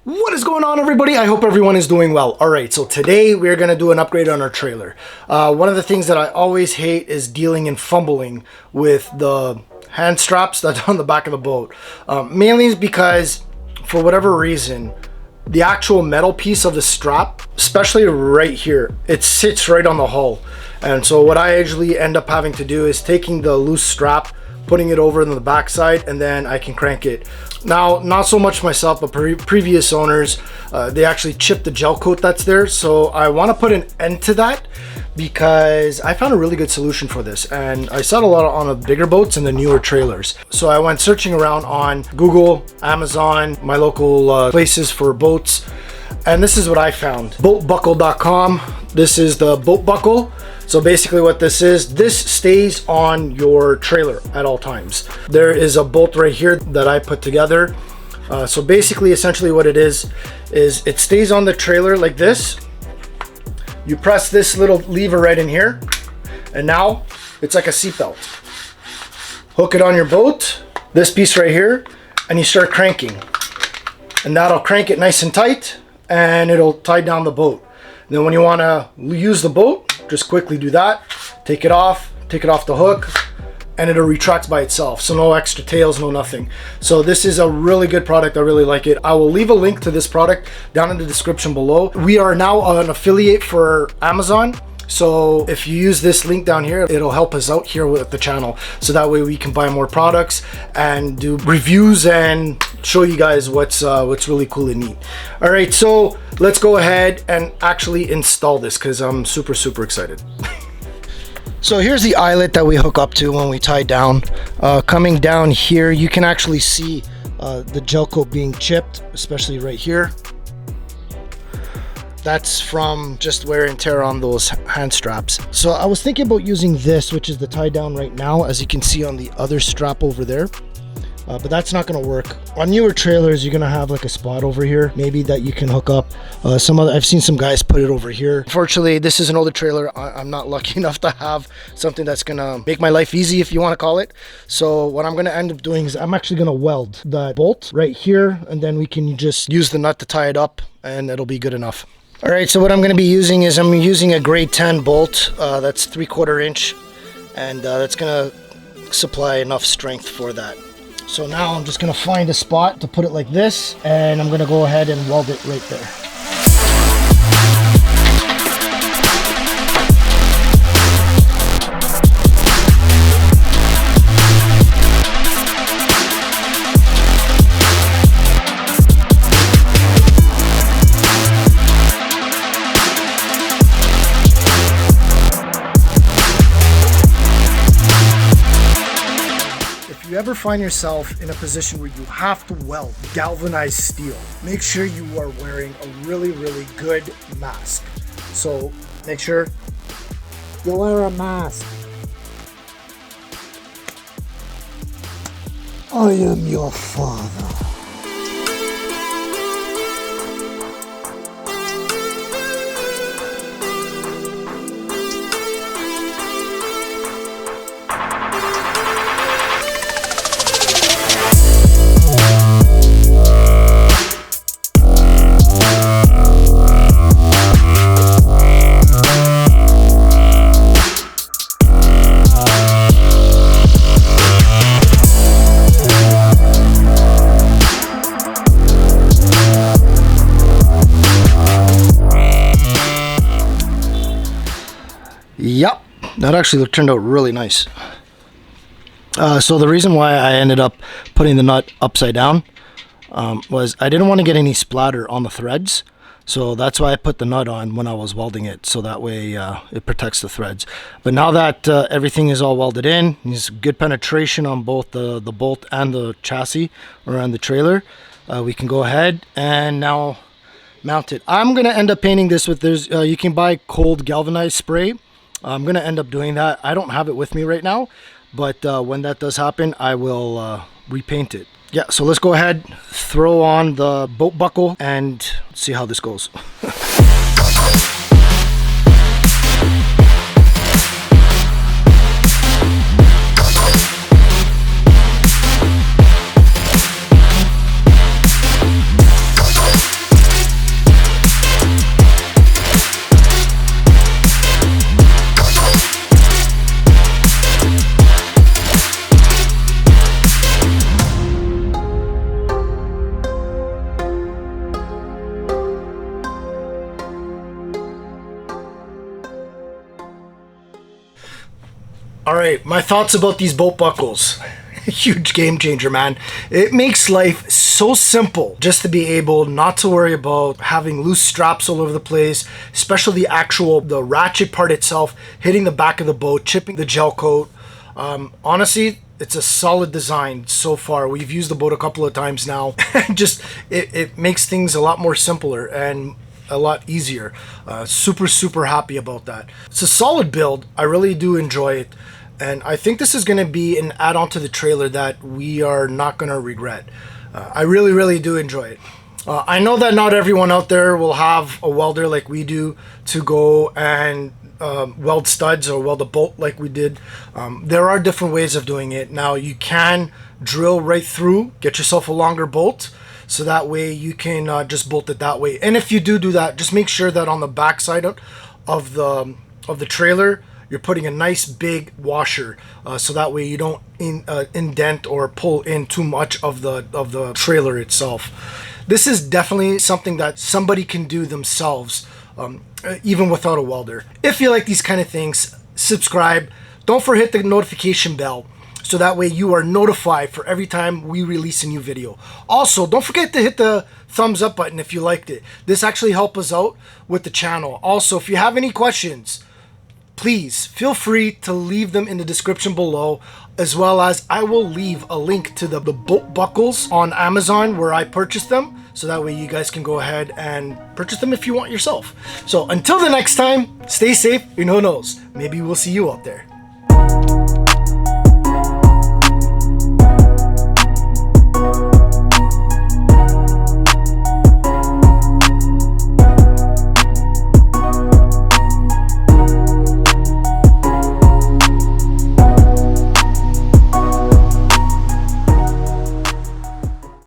What is going on, everybody? I hope everyone is doing well. All right, so today we're going to do an upgrade on our trailer. One of the things that I always hate is dealing and fumbling with the hand straps that's on the back of the boat. Mainly is because, for whatever reason, the actual metal piece of the strap, especially right here, it sits right on the hull. And so what I usually end up having to do is taking the loose strap, putting it over in the backside, and then I can crank it. Now, not so much myself, but previous owners, they actually chipped the gel coat that's there. So I want to put an end to that because I found a really good solution for this. And I saw it a lot on the bigger boats and the newer trailers. So I went searching around on Google, Amazon, my local places for boats. And this is what I found. Boatbuckle.com. This is the boat buckle. So basically what this stays on your trailer at all times. There is a bolt right here that I put together. So basically, essentially what it is it stays on the trailer like this. You press this little lever right in here, and now it's like a seatbelt. Hook it on your boat, this piece right here, and you start cranking. And that'll crank it nice and tight, and it'll tie down the boat. And then when you want to use the boat, just quickly do that, take it off the hook, and it'll retract by itself. So no extra tails, no nothing. So this is a really good product. I really like it. I will leave a link to this product down in the description below. We are now an affiliate for Amazon. So if you use this link down here, it'll help us out here with the channel. So that way we can buy more products and do reviews and show you guys what's really cool and neat. All right, so let's go ahead and actually install this because I'm super excited. So here's the eyelet that we hook up to when we tie down. Coming down here, you can actually see the gel coat being chipped, especially right here. That's from just wear and tear on those hand straps. So I was thinking about using this, which is the tie down right now, as you can see on the other strap over there. But that's not going to work. On newer trailers, you're going to have like a spot over here, maybe that you can hook up. I've seen some guys put it over here. Unfortunately, this is an older trailer. I'm not lucky enough to have something that's going to make my life easy, if you want to call it. So what I'm going to end up doing is I'm actually going to weld the bolt right here, and then we can just use the nut to tie it up, and it'll be good enough. All right, so what I'm going to be using is I'm using a grade 10 bolt. That's 3/4 inch, and that's going to supply enough strength for that. So now I'm just going to find a spot to put it like this, and I'm going to go ahead and weld it right there. If you ever find yourself in a position where you have to weld galvanized steel, make sure you are wearing a really good mask. So make sure you wear a mask. I am your father. Yep, that actually turned out really nice. So the reason why I ended up putting the nut upside down was I didn't want to get any splatter on the threads. So that's why I put the nut on when I was welding it, so that way it protects the threads. But now that everything is all welded in, there's good penetration on both the bolt and the chassis around the trailer, we can go ahead and now mount it. I'm going to end up painting this with, you can buy cold galvanized spray. I'm going to end up doing that. I don't have it with me right now, but when that does happen, I will repaint it. Yeah, so let's go ahead, throw on the boat buckle, and see how this goes. All right, my thoughts about these bolt buckles. Huge game changer, man. It makes life so simple just to be able not to worry about having loose straps all over the place, especially the ratchet part itself, hitting the back of the boat, chipping the gel coat. Honestly, it's a solid design so far. We've used the boat a couple of times now. Just it makes things a lot more simpler and a lot easier. Super happy about that. It's a solid build. I really do enjoy it. And I think this is going to be an add-on to the trailer that we are not going to regret. I really do enjoy it. I know that not everyone out there will have a welder like we do to go and weld studs or weld a bolt like we did. There are different ways of doing it. Now you can drill right through, get yourself a longer bolt, so that way you can just bolt it that way. And if you do that, just make sure that on the back side of the trailer, you're putting a nice big washer, so that way you don't indent or pull in too much of the trailer itself. This is definitely something that somebody can do themselves, even without a welder. If you like these kind of things, subscribe. Don't forget the notification bell, so that way you are notified for every time we release a new video. Also, don't forget to hit the thumbs up button if you liked it. This actually helps us out with the channel. Also, if you have any questions, please feel free to leave them in the description below, as well as I will leave a link to the bolt buckles on Amazon where I purchased them, so that way you guys can go ahead and purchase them if you want yourself. So until the next time, stay safe, and who knows, maybe we'll see you out there.